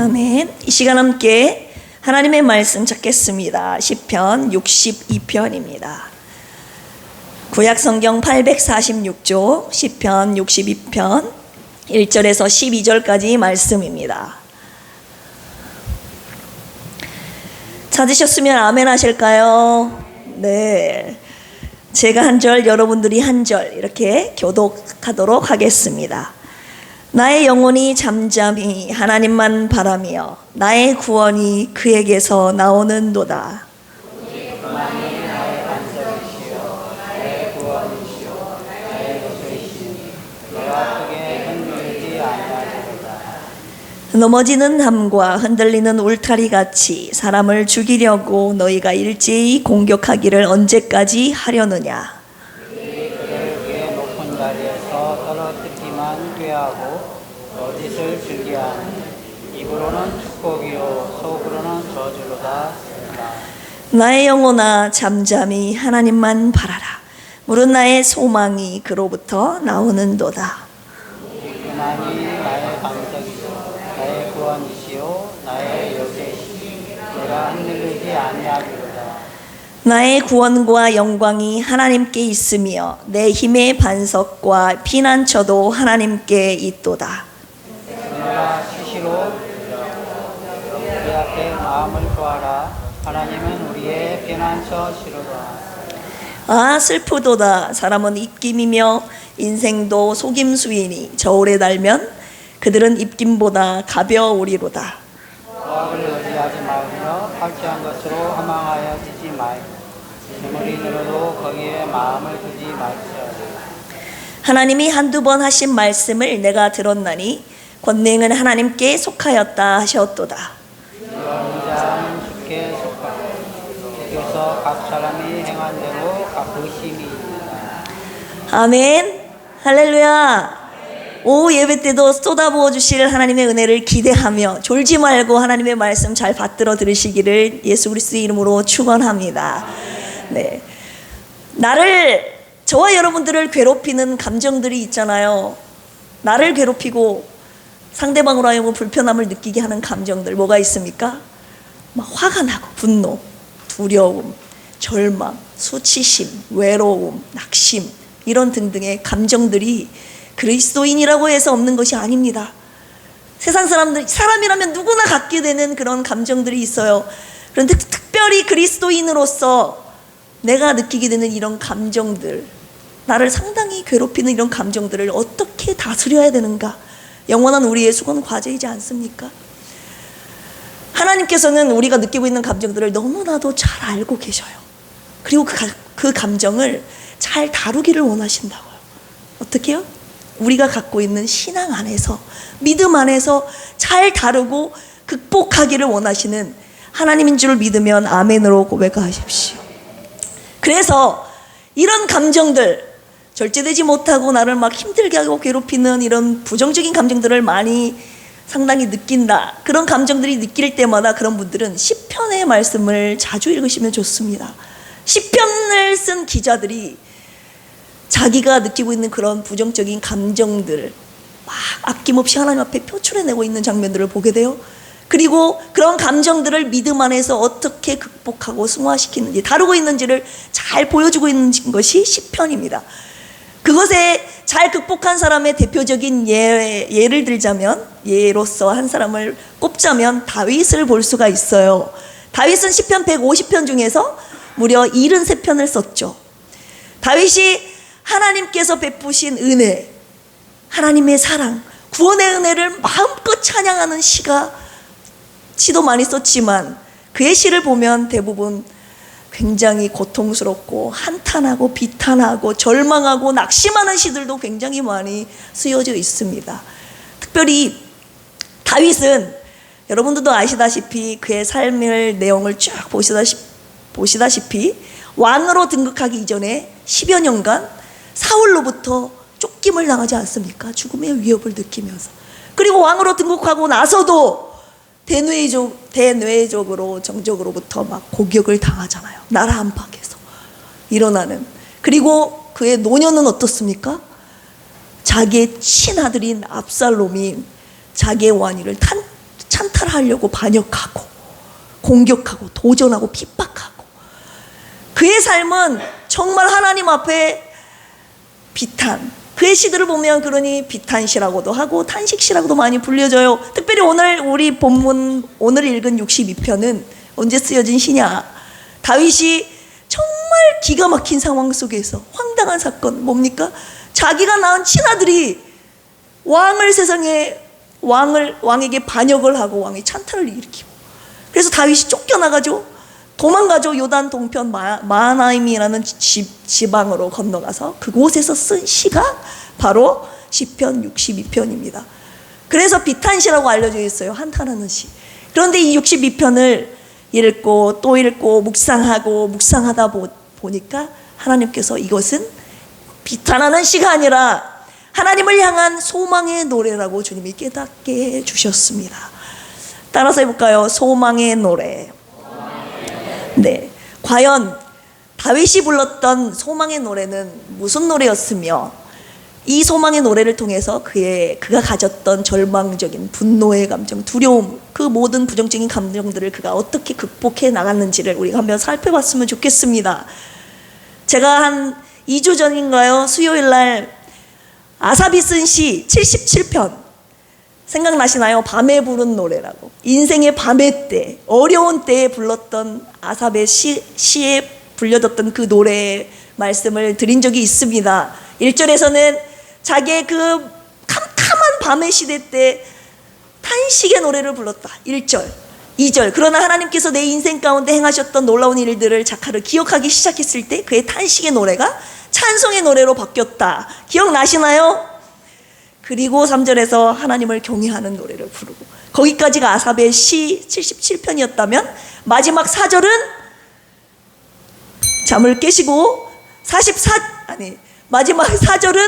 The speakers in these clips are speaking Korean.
아멘. 이 시간 함께 하나님의 말씀 찾겠습니다. 시편 62편입니다. 구약성경 846조 시편 62편 1절에서 12절까지 말씀입니다. 찾으셨으면 아멘 하실까요? 네. 제가 한 절, 여러분들이 한 절 이렇게 교독하도록 하겠습니다. 나의 영혼이 잠잠히 하나님만 바라며 나의 구원이 그에게서 나오는도다. 그만이 나의 반석이시요 나의 구원이시요 나의 요새이시니 내가 크게 흔들리지 아니하리로다. 넘어지는 담과 흔들리는 울타리 같이 사람을 죽이려고 너희가 일제히 공격하기를 언제까지 하려느냐. 그를 그의 높은 자리에서 떨어뜨리기만 꾀하고 거짓을 즐겨하니 입으로는 축복이요 속으로는 저주로다. 나의 영혼아 잠잠히 하나님만 바라라. 물은 나의 소망이 그로부터 나오는도다. 그만이 나의 반석이요 나의 구원이시요 나의 요새이시니 내가 흔들리지 아니하리로다. 나의 구원과 영광이 하나님께 있으며 내 힘의 반석과 피난처도 하나님께 있도다. 내가 시시로 우리 앞에 마음을 구하라. 하나님은 우리의 피난처시로다. 아 슬프도다. 사람은 입김이며 인생도 속임수이니 저울에 달면 그들은 입김보다 가벼우리로다. 모압을 의지하지 말며 팔찌한 것으로 허망하여지지 말고 재물이 늘어도 거기에 마음을 두지 말지어다. 하나님이 한두 번 하신 말씀을 내가 들었나니 권능은 하나님께 속하였다 하셨도다. 이런 자는 쉽게 속하고 주께서 각 사람이 행한 대로 갚으심이 있다. 아멘. 할렐루야. 오후 예배 때도 쏟아부어 주실 하나님의 은혜를 기대하며 졸지 말고 하나님의 말씀 잘 받들어 들으시기를 예수 그리스도의 이름으로 축원합니다. 네. 저와 여러분들을 괴롭히는 감정들이 있잖아요. 나를 괴롭히고 상대방으로 하여금 불편함을 느끼게 하는 감정들 뭐가 있습니까? 막 화가 나고 분노, 두려움, 절망, 수치심, 외로움, 낙심 이런 등등의 감정들이 그리스도인이라고 해서 없는 것이 아닙니다. 세상 사람이라면 누구나 갖게 되는 그런 감정들이 있어요. 그런데 특별히 그리스도인으로서 내가 느끼게 되는 이런 감정들, 나를 상당히 괴롭히는 이런 감정들을 어떻게 다스려야 되는가? 영원한 우리의 수건 과제이지 않습니까? 하나님께서는 우리가 느끼고 있는 감정들을 너무나도 잘 알고 계셔요. 그리고 그 감정을 잘 다루기를 원하신다고요. 어떻게요? 우리가 갖고 있는 신앙 안에서, 믿음 안에서 잘 다루고 극복하기를 원하시는 하나님인 줄 믿으면 아멘으로 고백하십시오. 그래서 이런 감정들, 절제되지 못하고 나를 막 힘들게 하고 괴롭히는 이런 부정적인 감정들을 많이 상당히 느낀다. 그런 감정들이 느낄 때마다 그런 분들은 시편의 말씀을 자주 읽으시면 좋습니다. 시편을 쓴 기자들이 자기가 느끼고 있는 그런 부정적인 감정들 막 아낌없이 하나님 앞에 표출해내고 있는 장면들을 보게 돼요. 그리고 그런 감정들을 믿음 안에서 어떻게 극복하고 승화시키는지, 다루고 있는지를 잘 보여주고 있는 것이 시편입니다. 그것에 잘 극복한 사람의 대표적인 예를 들자면, 예로서 한 사람을 꼽자면 다윗을 볼 수가 있어요. 다윗은 시편 150편 중에서 무려 73편을 썼죠. 다윗이 하나님께서 베푸신 은혜, 하나님의 사랑, 구원의 은혜를 마음껏 찬양하는 시도 많이 썼지만 그의 시를 보면 대부분 굉장히 고통스럽고 한탄하고 비탄하고 절망하고 낙심하는 시들도 굉장히 많이 쓰여져 있습니다. 특별히 다윗은 여러분들도 아시다시피 그의 삶의 내용을 쭉 보시다시피 왕으로 등극하기 이전에 10여 년간 사울로부터 쫓김을 당하지 않습니까? 죽음의 위협을 느끼면서. 그리고 왕으로 등극하고 나서도 대뇌적으로 정적으로부터 막 공격을 당하잖아요. 나라 안팎에서 일어나는. 그리고 그의 노년은 어떻습니까? 자기의 친아들인 압살롬이 자기의 왕위를 찬탈하려고 반역하고 공격하고 도전하고 핍박하고, 그의 삶은 정말 하나님 앞에 비탄, 그의 시들을 보면 그러니 비탄시라고도 하고 탄식시라고도 많이 불려져요. 특별히 오늘 우리 본문, 오늘 읽은 62편은 언제 쓰여진 시냐? 다윗이 정말 기가 막힌 상황 속에서 황당한 사건, 뭡니까? 자기가 낳은 친아들이 왕에게 반역을 하고 왕의 찬탈을 일으키고, 그래서 다윗이 쫓겨나가죠. 도망가죠. 요단 동편 마하나임이라는 지방으로 건너가서 그곳에서 쓴 시가 바로 시편 62편입니다. 그래서 비탄시라고 알려져 있어요. 한탄하는 시. 그런데 이 62편을 읽고 또 읽고 묵상하다 보니까 하나님께서 이것은 비탄하는 시가 아니라 하나님을 향한 소망의 노래라고 주님이 깨닫게 해주셨습니다. 따라서 해볼까요? 소망의 노래. 네, 과연 다윗이 불렀던 소망의 노래는 무슨 노래였으며, 이 소망의 노래를 통해서 그가 가졌던 절망적인 분노의 감정, 두려움, 그 모든 부정적인 감정들을 그가 어떻게 극복해 나갔는지를 우리가 한번 살펴봤으면 좋겠습니다. 제가 한 2주 전인가요? 수요일 날 아삽이 쓴 시 77편 생각나시나요? 밤에 부른 노래라고. 인생의 밤의 때, 어려운 때에 불렀던 아삽의 시에 불려졌던 그 노래의 말씀을 드린 적이 있습니다. 1절에서는 자기의 그 캄캄한 밤의 시대 때 탄식의 노래를 불렀다. 1절. 2절. 그러나 하나님께서 내 인생 가운데 행하셨던 놀라운 일들을 작가를 기억하기 시작했을 때 그의 탄식의 노래가 찬송의 노래로 바뀌었다. 기억나시나요? 그리고 3절에서 하나님을 경외하는 노래를 부르고, 거기까지가 아삽의 시 77편이었다면 마지막 4절은 잠을 깨시고 마지막 4절은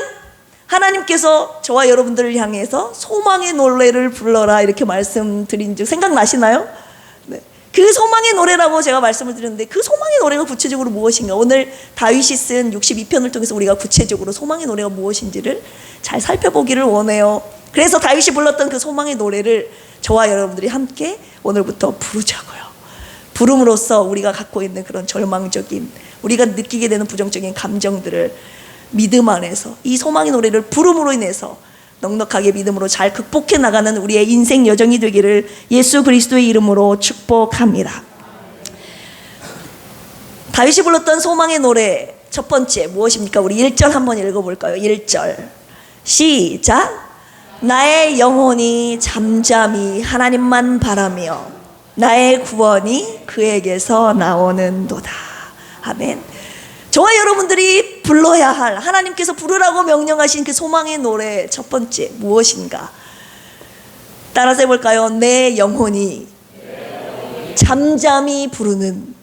하나님께서 저와 여러분들을 향해서 소망의 노래를 불러라 이렇게 말씀드린 적 생각나시나요? 네. 그 소망의 노래라고 제가 말씀을 드렸는데, 그 소망의 노래가 구체적으로 무엇인가? 오늘 다윗이 쓴 62편을 통해서 우리가 구체적으로 소망의 노래가 무엇인지를 잘 살펴보기를 원해요. 그래서 다윗이 불렀던 그 소망의 노래를 저와 여러분들이 함께 오늘부터 부르자고요. 부름으로써 우리가 갖고 있는 그런 절망적인, 우리가 느끼게 되는 부정적인 감정들을 믿음 안에서, 이 소망의 노래를 부름으로 인해서 넉넉하게 믿음으로 잘 극복해 나가는 우리의 인생 여정이 되기를 예수 그리스도의 이름으로 축복합니다. 다윗이 불렀던 소망의 노래 첫 번째 무엇입니까? 우리 1절 한번 읽어볼까요? 1절 시작. 나의 영혼이 잠잠히 하나님만 바라며 나의 구원이 그에게서 나오는도다. 아멘. 저와 여러분들이 불러야 할, 하나님께서 부르라고 명령하신 그 소망의 노래 첫 번째 무엇인가? 따라서 해볼까요? 내 영혼이 잠잠히 부르는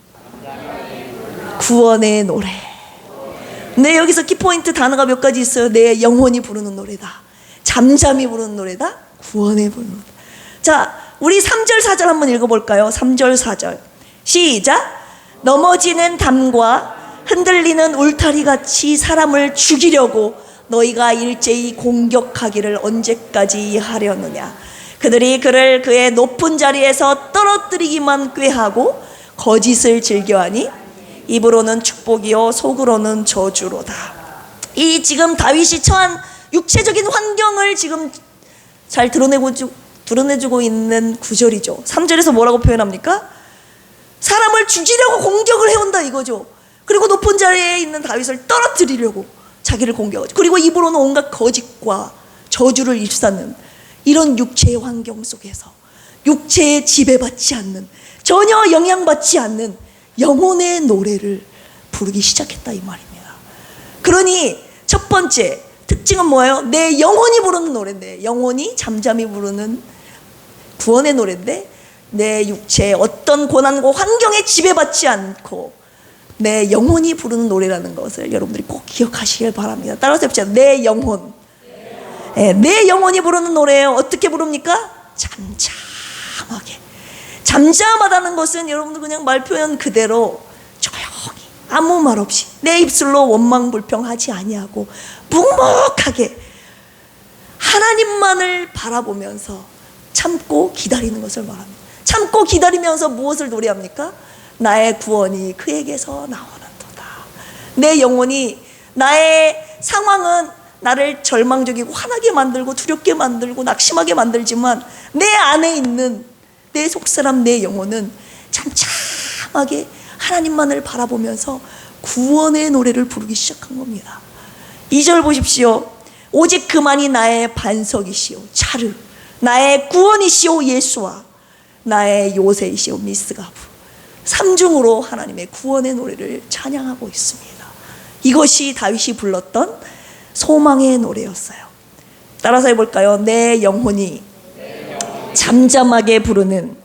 구원의 노래. 네, 여기서 키포인트 단어가 몇 가지 있어요. 내 영혼이 부르는 노래다, 잠잠히 부르는 노래다, 구원의 부르는 노래다. 자, 우리 3절 4절 한번 읽어볼까요? 3절 4절 시작. 넘어지는 담과 흔들리는 울타리같이 사람을 죽이려고 너희가 일제히 공격하기를 언제까지 하려느냐. 그들이 그를 그의 높은 자리에서 떨어뜨리기만 꾀하고 거짓을 즐겨하니 입으로는 축복이요 속으로는 저주로다. 이 지금 다윗이 처한 육체적인 환경을 지금 잘 드러내주고 있는 구절이죠. 3절에서 뭐라고 표현합니까? 사람을 죽이려고 공격을 해온다 이거죠. 그리고 높은 자리에 있는 다윗을 떨어뜨리려고 자기를 공격하죠. 그리고 입으로는 온갖 거짓과 저주를 일삼는 이런 육체의 환경 속에서 육체에 지배받지 않는, 전혀 영향받지 않는 영혼의 노래를 부르기 시작했다 이 말입니다. 그러니 첫 번째 특징은 뭐예요? 내 영혼이 부르는 노래인데, 영혼이 잠잠히 부르는 구원의 노래인데, 내 육체의 어떤 고난과 환경에 지배받지 않고 내 영혼이 부르는 노래라는 것을 여러분들이 꼭 기억하시길 바랍니다. 따라서 해보자. 내 영혼. 네, 내 영혼이 부르는 노래예요. 어떻게 부릅니까? 잠잠하게. 잠잠하다는 것은 여러분들 그냥 말 표현 그대로 조용히 아무 말 없이 내 입술로 원망불평하지 아니하고 묵묵하게 하나님만을 바라보면서 참고 기다리는 것을 말합니다. 참고 기다리면서 무엇을 노래합니까? 나의 구원이 그에게서 나오는도다. 내 영혼이, 나의 상황은 나를 절망적이고 화나게 만들고 두렵게 만들고 낙심하게 만들지만 내 안에 있는 내 속사람, 내 영혼은 참참하게 하나님만을 바라보면서 구원의 노래를 부르기 시작한 겁니다. 2절 보십시오. 오직 그만이 나의 반석이시오 차르, 나의 구원이시오 예수와, 나의 요새이시오 미스가부. 3중으로 하나님의 구원의 노래를 찬양하고 있습니다. 이것이 다윗이 불렀던 소망의 노래였어요. 따라서 해볼까요? 내 영혼이 잠잠하게 부르는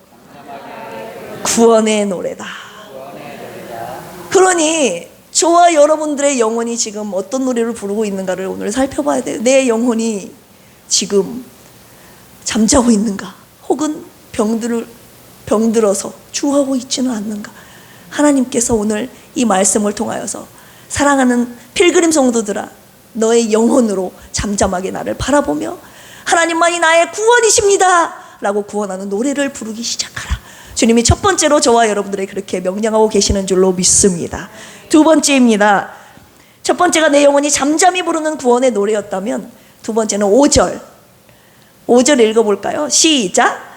구원의 노래다. 그러니 저와 여러분들의 영혼이 지금 어떤 노래를 부르고 있는가를 오늘 살펴봐야 돼요. 내 영혼이 지금 잠자고 있는가? 혹은 병들어서 주하고 있지는 않는가? 하나님께서 오늘 이 말씀을 통하여서 사랑하는 필그림 성도들아, 너의 영혼으로 잠잠하게 나를 바라보며 하나님만이 나의 구원이십니다 라고 구원하는 노래를 부르기 시작하라. 주님이 첫 번째로 저와 여러분들에게 그렇게 명령하고 계시는 줄로 믿습니다. 두 번째입니다. 첫 번째가 내 영혼이 잠잠히 부르는 구원의 노래였다면, 두 번째는 5절 읽어볼까요? 시작.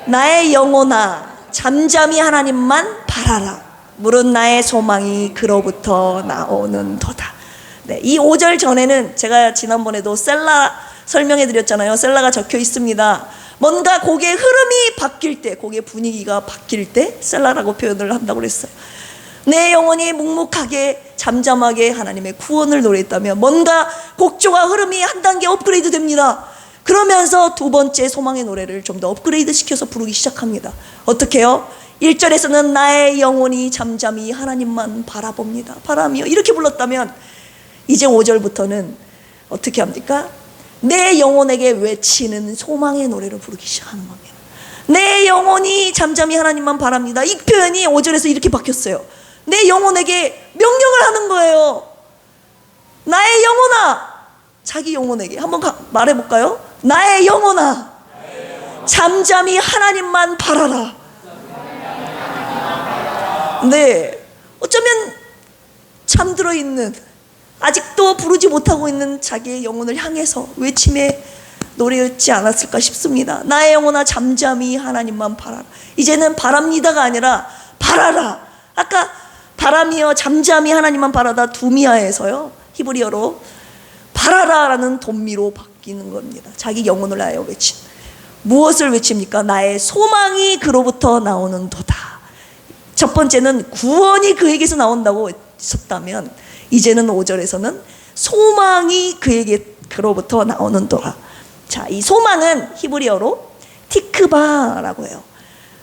나의 영혼아 잠잠히 하나님만 바라라. 물은 나의 소망이 그로부터 나오는도다. 네, 이 5절 전에는 제가 지난번에도 셀라 설명해 드렸잖아요. 셀라가 적혀 있습니다. 뭔가 곡의 흐름이 바뀔 때, 곡의 분위기가 바뀔 때 셀라라고 표현을 한다고 그랬어요. 내 영혼이 묵묵하게 잠잠하게 하나님의 구원을 노래했다면 뭔가 곡조와 흐름이 한 단계 업그레이드 됩니다. 그러면서 두 번째 소망의 노래를 좀 더 업그레이드 시켜서 부르기 시작합니다. 어떻게 해요? 1절에서는 나의 영혼이 잠잠히 하나님만 바라봅니다. 바라며 이렇게 불렀다면 이제 5절부터는 어떻게 합니까? 내 영혼에게 외치는 소망의 노래를 부르기 시작하는 겁니다. 내 영혼이 잠잠히 하나님만 바랍니다. 이 표현이 5절에서 이렇게 바뀌었어요. 내 영혼에게 명령을 하는 거예요. 나의 영혼아, 자기 영혼에게 한번 말해볼까요? 나의 영혼아 잠잠히 하나님만 바라라. 네, 어쩌면 잠들어 있는, 아직도 부르지 못하고 있는 자기의 영혼을 향해서 외침의 노래였지 않았을까 싶습니다. 나의 영혼아 잠잠히 하나님만 바라라. 이제는 바랍니다가 아니라 바라라. 아까 바라며 잠잠히 하나님만 바라다 두미아에서요, 히브리어로 바라라라는 돈미로 바뀌는 겁니다. 자기 영혼을 하여 외친. 무엇을 외칩니까? 나의 소망이 그로부터 나오는도다. 첫 번째는 구원이 그에게서 나온다고 외쳤다면, 이제는 5절에서는 소망이 그로부터 나오는도다. 자, 이 소망은 히브리어로 티크바라고 해요.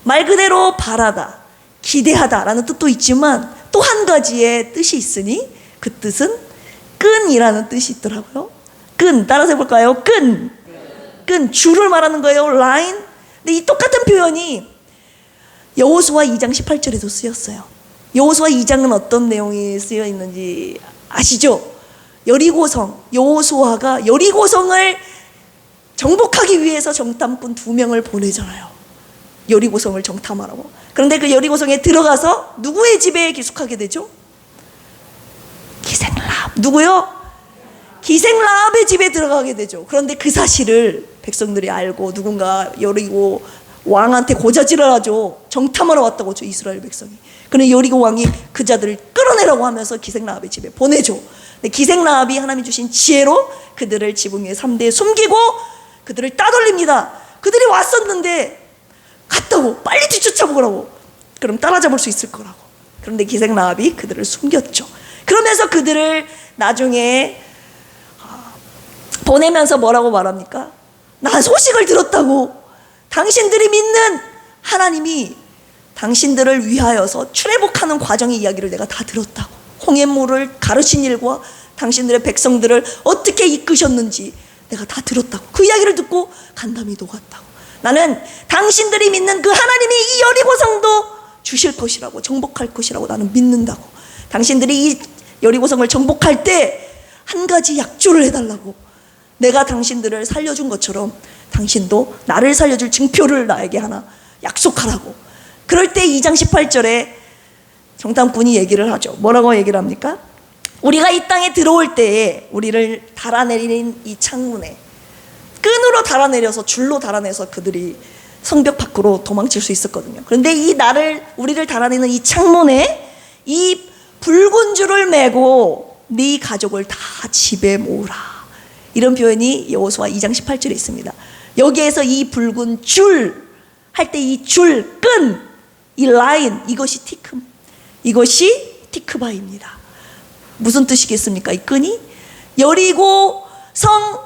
말 그대로 바라다, 기대하다라는 뜻도 있지만 또 한 가지의 뜻이 있으니 그 뜻은 끈이라는 뜻이 있더라고요. 끈, 따라서 해볼까요? 끈, 줄을 말하는 거예요. 라인. 근데 이 똑같은 표현이 여호수아 2장 18절에도 쓰였어요. 여호수아 2장은 어떤 내용이 쓰여 있는지 아시죠? 여리고성, 여호수아가 여리고성을 정복하기 위해서 정탐꾼 2명을 보내잖아요. 여리고성을 정탐하라고. 그런데 그 여리고성에 들어가서 누구의 집에 기숙하게 되죠? 기생라합. 누구요? 기생라합의 집에 들어가게 되죠. 그런데 그 사실을 백성들이 알고 누군가 여리고 왕한테 고자질을 하죠. 정탐하러 왔다고 저 이스라엘 백성이. 그런데 여리고 왕이 그 자들을 끌어내라고 하면서 기생라합의 집에 보내죠. 근데 기생라합이 하나님이 주신 지혜로 그들을 지붕 위에 3대에 숨기고 그들을 따돌립니다. 그들이 왔었는데 갔다고, 빨리 뒤쫓아보라고. 그럼 따라잡을 수 있을 거라고. 그런데 기생라합이 그들을 숨겼죠. 그러면서 그들을 나중에 보내면서 뭐라고 말합니까? 난 소식을 들었다고. 당신들이 믿는 하나님이 당신들을 위하여서 출애굽하는 과정의 이야기를 내가 다 들었다고. 홍해물을 가르친 일과 당신들의 백성들을 어떻게 이끄셨는지 내가 다 들었다고. 그 이야기를 듣고 간담이 녹았다고. 나는 당신들이 믿는 그 하나님이 이 여리고성도 주실 것이라고, 정복할 것이라고 나는 믿는다고. 당신들이 이 여리고성을 정복할 때 한 가지 약조를 해달라고. 내가 당신들을 살려준 것처럼 당신도 나를 살려줄 증표를 나에게 하나 약속하라고. 그럴 때 2장 18절에 정탐꾼이 얘기를 하죠. 뭐라고 얘기를 합니까? 우리가 이 땅에 들어올 때에 우리를 달아내린 이 창문에 끈으로 달아내려서 줄로 달아내서 그들이 성벽 밖으로 도망칠 수 있었거든요. 그런데 우리를 달아내는 이 창문에 이 붉은 줄을 메고 네 가족을 다 집에 모으라. 이런 표현이 여호수아 2장 18절에 있습니다. 여기에서 이 붉은 줄 할 때 이 줄, 끈, 이 라인, 이것이 티큼, 이것이 티크바입니다. 무슨 뜻이겠습니까? 이 끈이 여리고 성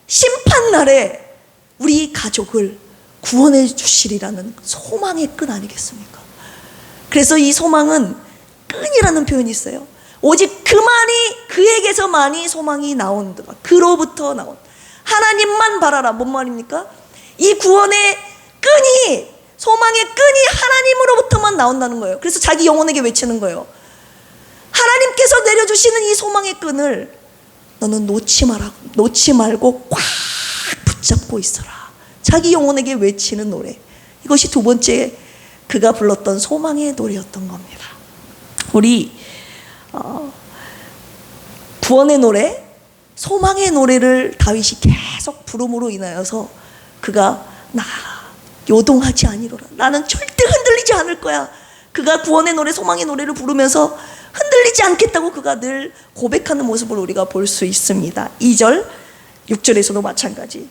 심판날에 우리 가족을 구원해 주시리라는 소망의 끈 아니겠습니까? 그래서 이 소망은 끈이라는 표현이 있어요. 오직 그에게서만이 소망이 나온다. 그로부터 나온 하나님만 바라라. 뭔 말입니까? 이 구원의 끈이, 소망의 끈이 하나님으로부터만 나온다는 거예요. 그래서 자기 영혼에게 외치는 거예요. 하나님께서 내려주시는 이 소망의 끈을 너는 놓지 말고 꽉 붙잡고 있어라. 자기 영혼에게 외치는 노래. 이것이 두 번째 그가 불렀던 소망의 노래였던 겁니다. 우리 구원의 노래, 소망의 노래를 다윗이 계속 부름으로 인하여서 그가 나 요동하지 아니로라. 나는 절대 흔들리지 않을 거야. 그가 구원의 노래, 소망의 노래를 부르면서 흔들리지 않겠다고 그가 늘 고백하는 모습을 우리가 볼 수 있습니다. 2절, 6절에서도 마찬가지.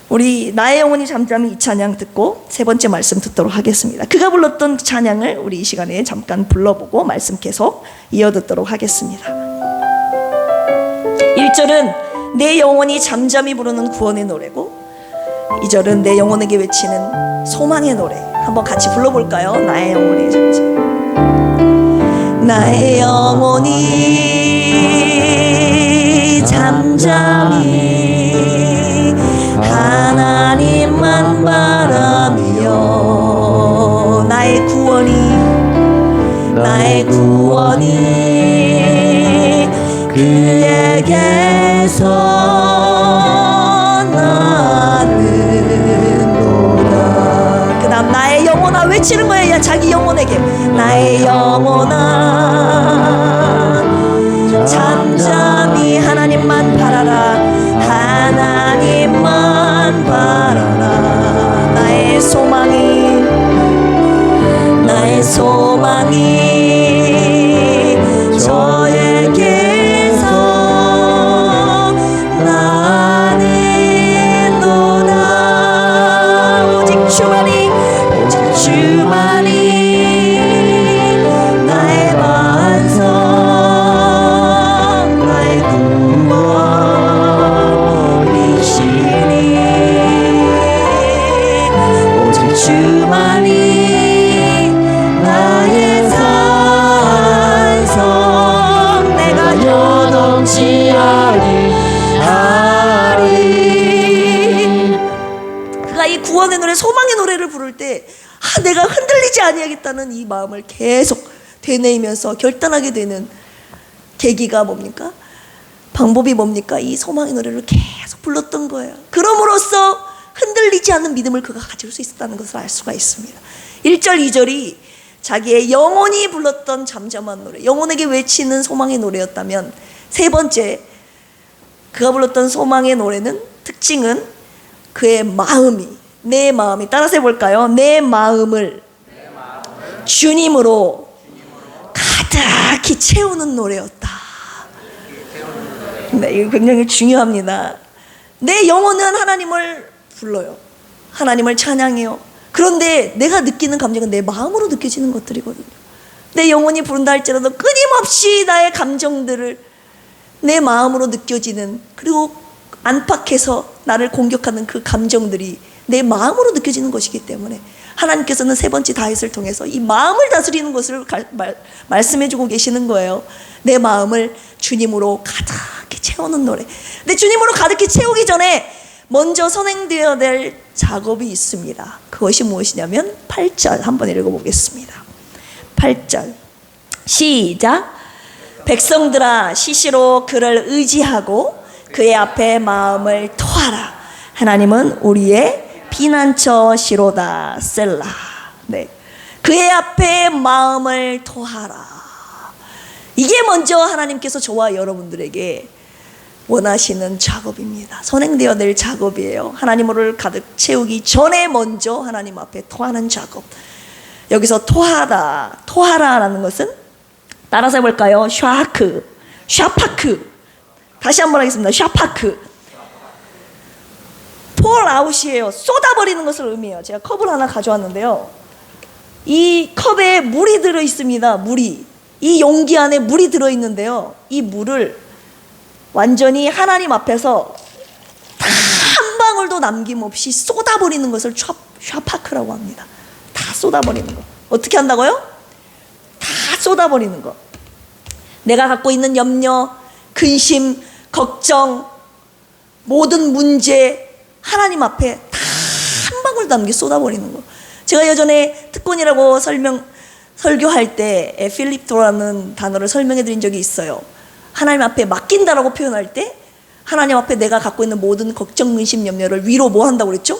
우리 나의 영혼이 잠잠히 이 찬양 듣고 세 번째 말씀 듣도록 하겠습니다. 그가 불렀던 찬양을 우리 이 시간에 잠깐 불러보고 말씀 계속 이어듣도록 하겠습니다. 1절은 내 영혼이 잠잠히 부르는 구원의 노래고 2절은 내 영혼에게 외치는 소망의 노래. 한번 같이 불러볼까요? 나의 영혼이 잠잠히, 나의 영혼이 잠잠히 하나님만 바라며 나의 구원이 그에게서 나는도다. 그 다음 나의 영혼아 외치는 거예요. 자기 영혼에게 나의 영혼아 잠잠히 하나님만 바라라. 하나님만 바라라. 나의 소망이 저에게서 나는도다. 오직 주만이 나의 반석, 나의 구원이시니 오직 주만이 나의 산성, 내가 요동치 아니하리. 그가 이 구원의 노래, 소망의 노래를 부를 때 내가 흔들리지 아니하겠다는 이 마음을 계속 되뇌이면서 결단하게 되는 계기가 뭡니까? 방법이 뭡니까? 이 소망의 노래를 계속 불렀던 거예요. 그럼으로써 흔들리지 않는 믿음을 그가 가질 수 있었다는 것을 알 수가 있습니다. 1절, 2절이 자기의 영혼이 불렀던 잠잠한 노래, 영혼에게 외치는 소망의 노래였다면 세 번째 그가 불렀던 소망의 노래는 특징은 그의 내 마음이 따라서 해볼까요? 내 마음을 주님으로 가득히 채우는 노래였다. 네, 이거 굉장히 중요합니다. 내 영혼은 하나님을 불러요. 하나님을 찬양해요. 그런데 내가 느끼는 감정은 내 마음으로 느껴지는 것들이거든요. 내 영혼이 부른다 할지라도 끊임없이 나의 감정들을 내 마음으로 느껴지는, 그리고 안팎에서 나를 공격하는 그 감정들이 내 마음으로 느껴지는 것이기 때문에 하나님께서는 세 번째 다윗을 통해서 이 마음을 다스리는 것을 말씀해주고 계시는 거예요. 내 마음을 주님으로 가득히 채우는 노래. 근데 주님으로 가득히 채우기 전에 먼저 선행되어야 될 작업이 있습니다. 그것이 무엇이냐면 8절 한번 읽어보겠습니다. 8절 시작. 백성들아 시시로 그를 의지하고 그의 앞에 마음을 토하라. 하나님은 우리의 피난처시로다. 셀라. 네. 그의 앞에 마음을 토하라. 이게 먼저 하나님께서 저와 여러분들에게 원하시는 작업입니다. 선행되어야 될 작업이에요. 하나님을 가득 채우기 전에 먼저 하나님 앞에 토하는 작업. 여기서 토하라라는 것은 따라서 해볼까요? 샤파크. 다시 한번 하겠습니다. 샤파크. pour out이에요. 쏟아버리는 것을 의미해요. 제가 컵을 하나 가져왔는데요. 이 컵에 물이 들어있습니다. 물이. 이 용기 안에 물이 들어있는데요. 이 물을 완전히 하나님 앞에서 다 한 방울도 남김없이 쏟아버리는 것을 샤파크라고 합니다. 다 쏟아버리는 거. 어떻게 한다고요? 다 쏟아버리는 거. 내가 갖고 있는 염려, 근심, 걱정, 모든 문제 하나님 앞에 다 한 방울 남겨 쏟아버리는 거. 제가 예전에 특권이라고 설교할 때 필립토라는 단어를 설명해 드린 적이 있어요. 하나님 앞에 맡긴다라고 표현할 때 하나님 앞에 내가 갖고 있는 모든 걱정, 근심, 염려를 위로 뭐 한다고 그랬죠?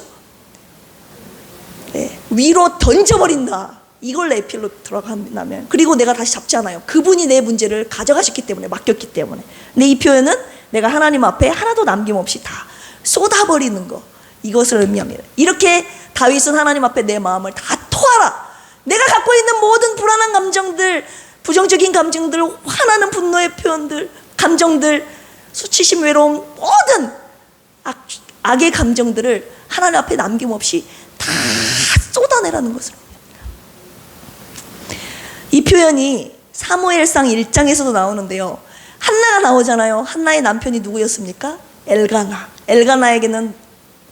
네, 위로 던져버린다. 이걸 에필립토라고 한다면, 그리고 내가 다시 잡잖아요. 그분이 내 문제를 가져가셨기 때문에, 맡겼기 때문에. 근데 이 표현은 내가 하나님 앞에 하나도 남김없이 다 쏟아버리는 거, 이것을 의미합니다. 이렇게 다윗은 하나님 앞에 내 마음을 다 토하라. 내가 갖고 있는 모든 불안한 감정들, 부정적인 감정들, 화나는 분노의 표현들, 감정들, 수치심, 외로움, 모든 악의 감정들을 하나님 앞에 남김없이 다 쏟아내라는 것을. 이 표현이 사무엘상 1장에서도 나오는데요. 한나가 나오잖아요. 한나의 남편이 누구였습니까? 엘가나. 엘가나에게는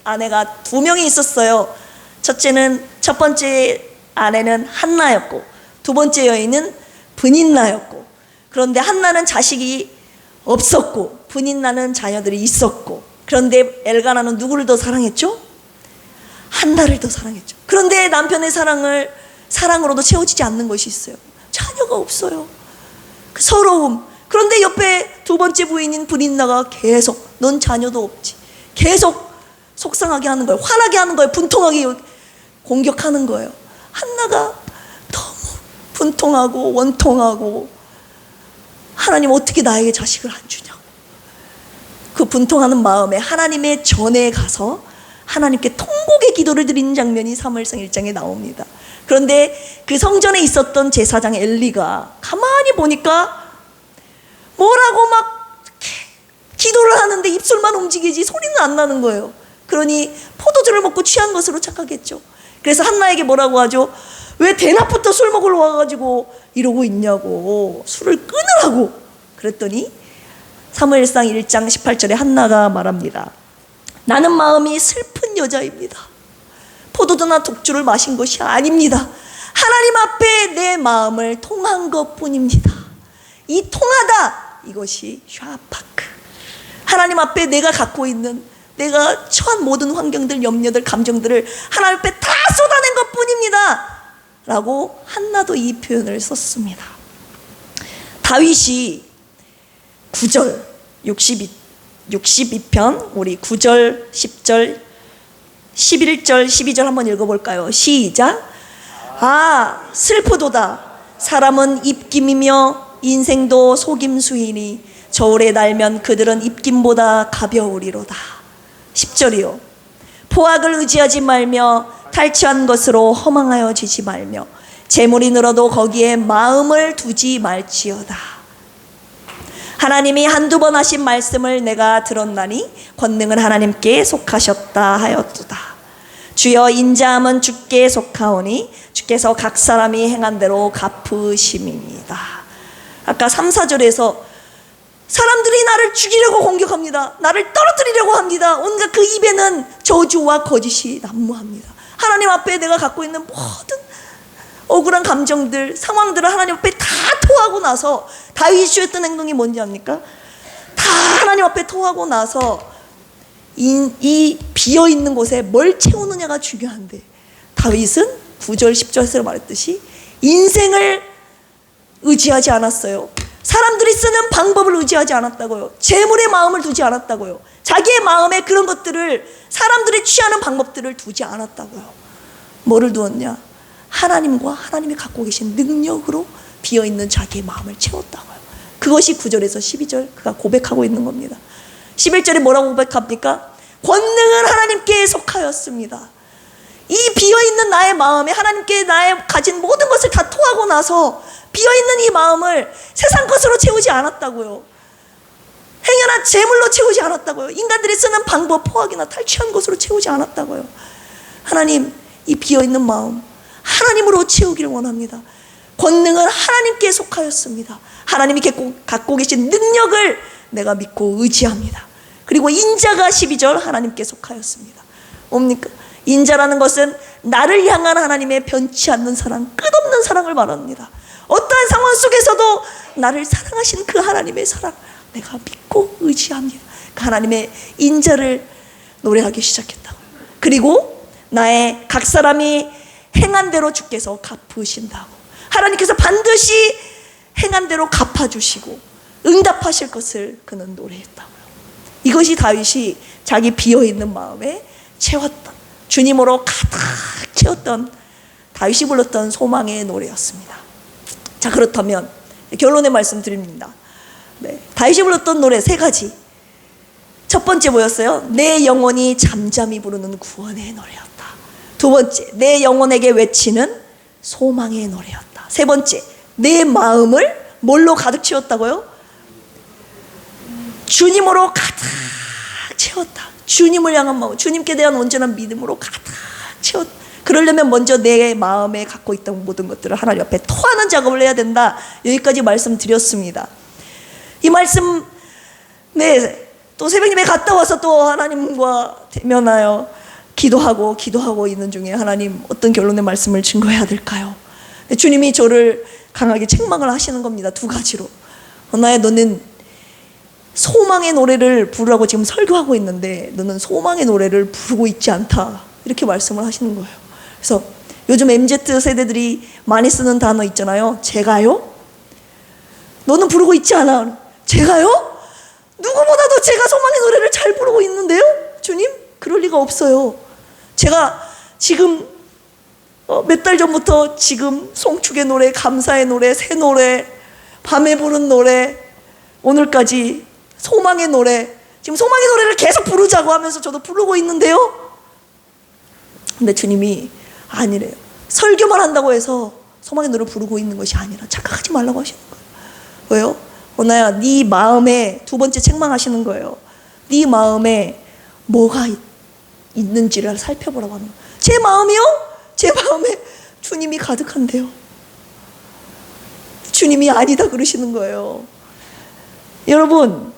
아내가 2명이 있었어요. 첫 번째 아내는 한나였고, 두 번째 여인은 브닌나였고, 그런데 한나는 자식이 없었고 브닌나는 자녀들이 있었고, 그런데 엘가나는 누구를 더 사랑했죠? 한나를 더 사랑했죠. 그런데 남편의 사랑으로도 채워지지 않는 것이 있어요. 자녀가 없어요. 그 서러움. 그런데 옆에 두 번째 부인인 브닌나가 계속 넌 자녀도 없지, 계속 속상하게 하는 거예요. 화나게 하는 거예요. 분통하게 공격하는 거예요. 한나가 너무 분통하고 원통하고, 하나님 어떻게 나에게 자식을 안 주냐고. 그 분통하는 마음에 하나님의 전에 가서 하나님께 통곡의 기도를 드리는 장면이 사무엘상 1장에 나옵니다. 그런데 그 성전에 있었던 제사장 엘리가 가만히 보니까 뭐라고 막 기도를 하는데 입술만 움직이지 소리는 안 나는 거예요. 그러니 포도주를 먹고 취한 것으로 착각했죠. 그래서 한나에게 뭐라고 하죠? 왜 대낮부터 술 먹으러 와가지고 이러고 있냐고, 술을 끊으라고. 그랬더니 사무엘상 1장 18절에 한나가 말합니다. 나는 마음이 슬픈 여자입니다. 포도주나 독주를 마신 것이 아닙니다. 하나님 앞에 내 마음을 통한 것뿐입니다. 이 통하다, 이것이 샤파크. 하나님 앞에 내가 갖고 있는, 내가 처한 모든 환경들, 염려들, 감정들을 하나님 앞에 다 쏟아낸 것뿐입니다 라고 한나도 이 표현을 썼습니다. 다윗이 9절 62편 우리 9절 10절 11절 12절 한번 읽어볼까요? 시작. 아 슬프도다. 사람은 입김이며 인생도 속임수이니 저울에 날면 그들은 입김보다 가벼우리로다. 10절이요. 포악을 의지하지 말며 탈취한 것으로 허망하여지지 말며 재물이 늘어도 거기에 마음을 두지 말지어다. 하나님이 한두 번 하신 말씀을 내가 들었나니 권능은 하나님께 속하셨다 하였도다. 주여 인자함은 주께 속하오니 주께서 각 사람이 행한 대로 갚으심이니이다. 아까 3, 4절에서 사람들이 나를 죽이려고 공격합니다. 나를 떨어뜨리려고 합니다. 온갖 그 입에는 저주와 거짓이 난무합니다. 하나님 앞에 내가 갖고 있는 모든 억울한 감정들, 상황들을 하나님 앞에 다 토하고 나서, 다윗이 했던 행동이 뭔지 압니까? 다 하나님 앞에 토하고 나서 이 비어있는 곳에 뭘 채우느냐가 중요한데, 다윗은 9절 10절에서 말했듯이 인생을 의지하지 않았어요. 사람들이 쓰는 방법을 의지하지 않았다고요. 재물의 마음을 두지 않았다고요. 자기의 마음에 그런 것들을, 사람들이 취하는 방법들을 두지 않았다고요. 뭐를 두었냐? 하나님과 하나님이 갖고 계신 능력으로 비어있는 자기의 마음을 채웠다고요. 그것이 9절에서 12절 그가 고백하고 있는 겁니다. 11절에 뭐라고 고백합니까? 권능은 하나님께 속하였습니다. 이 비어있는 나의 마음에 하나님께 나의 가진 모든 것을 다 토하고 나서 비어있는 이 마음을 세상 것으로 채우지 않았다고요. 행여나 재물로 채우지 않았다고요. 인간들이 쓰는 방법, 포악이나 탈취한 것으로 채우지 않았다고요. 하나님, 이 비어있는 마음 하나님으로 채우기를 원합니다. 권능은 하나님께 속하였습니다. 하나님이 갖고 계신 능력을 내가 믿고 의지합니다. 그리고 인자가 12절 하나님께 속하였습니다. 뭡니까? 인자라는 것은 나를 향한 하나님의 변치 않는 사랑, 끝없는 사랑을 말합니다. 어떠한 상황 속에서도 나를 사랑하시는 그 하나님의 사랑 내가 믿고 의지합니다. 그 하나님의 인자를 노래하기 시작했다고. 그리고 나의 각 사람이 행한 대로 주께서 갚으신다고. 하나님께서 반드시 행한 대로 갚아주시고 응답하실 것을 그는 노래했다고요. 이것이 다윗이 자기 비어있는 마음에 채웠던, 주님으로 가득 채웠던 다윗이 불렀던 소망의 노래였습니다. 자, 그렇다면 결론의 말씀 드립니다. 다윗이 불렀던 노래 3가지. 첫 번째 뭐였어요? 내 영혼이 잠잠히 부르는 구원의 노래였다. 두 번째, 내 영혼에게 외치는 소망의 노래였다. 세 번째, 내 마음을 뭘로 가득 채웠다고요? 주님으로 가득 채웠다. 주님을 향한 마음, 주님께 대한 온전한 믿음으로 가득 채웠다. 그러려면 먼저 내 마음에 갖고 있던 모든 것들을 하나님 앞에 토하는 작업을 해야 된다. 여기까지 말씀드렸습니다. 이 말씀, 또 새벽 예배 갔다 와서 또 하나님과 대면하여 기도하고 있는 중에 하나님, 어떤 결론의 말씀을 증거해야 될까요? 주님이 저를 강하게 책망을 하시는 겁니다. 2가지로. 나야, 너는 소망의 노래를 부르라고 지금 설교하고 있는데 너는 소망의 노래를 부르고 있지 않다. 이렇게 말씀을 하시는 거예요. 그래서 요즘 MZ 세대들이 많이 쓰는 단어 있잖아요. 제가요? 너는 부르고 있지 않아. 제가요? 누구보다도 제가 소망의 노래를 잘 부르고 있는데요? 주님? 그럴 리가 없어요. 제가 지금 몇 달 전부터 지금 송축의 노래, 감사의 노래, 새 노래, 밤에 부른 노래, 오늘까지 소망의 노래, 지금 소망의 노래를 계속 부르자고 하면서 저도 부르고 있는데요. 근데 주님이 아니래요. 설교만 한다고 해서 소망의 노래를 부르고 있는 것이 아니라 착각하지 말라고 하시는 거예요. 왜요? 오나야, 네 마음에, 2번째 책망하시는 거예요. 네 마음에 뭐가 있는지를 살펴보라고 하는 거예요. 제 마음이요? 제 마음에 주님이 가득한데요. 주님이 아니다 그러시는 거예요. 여러분,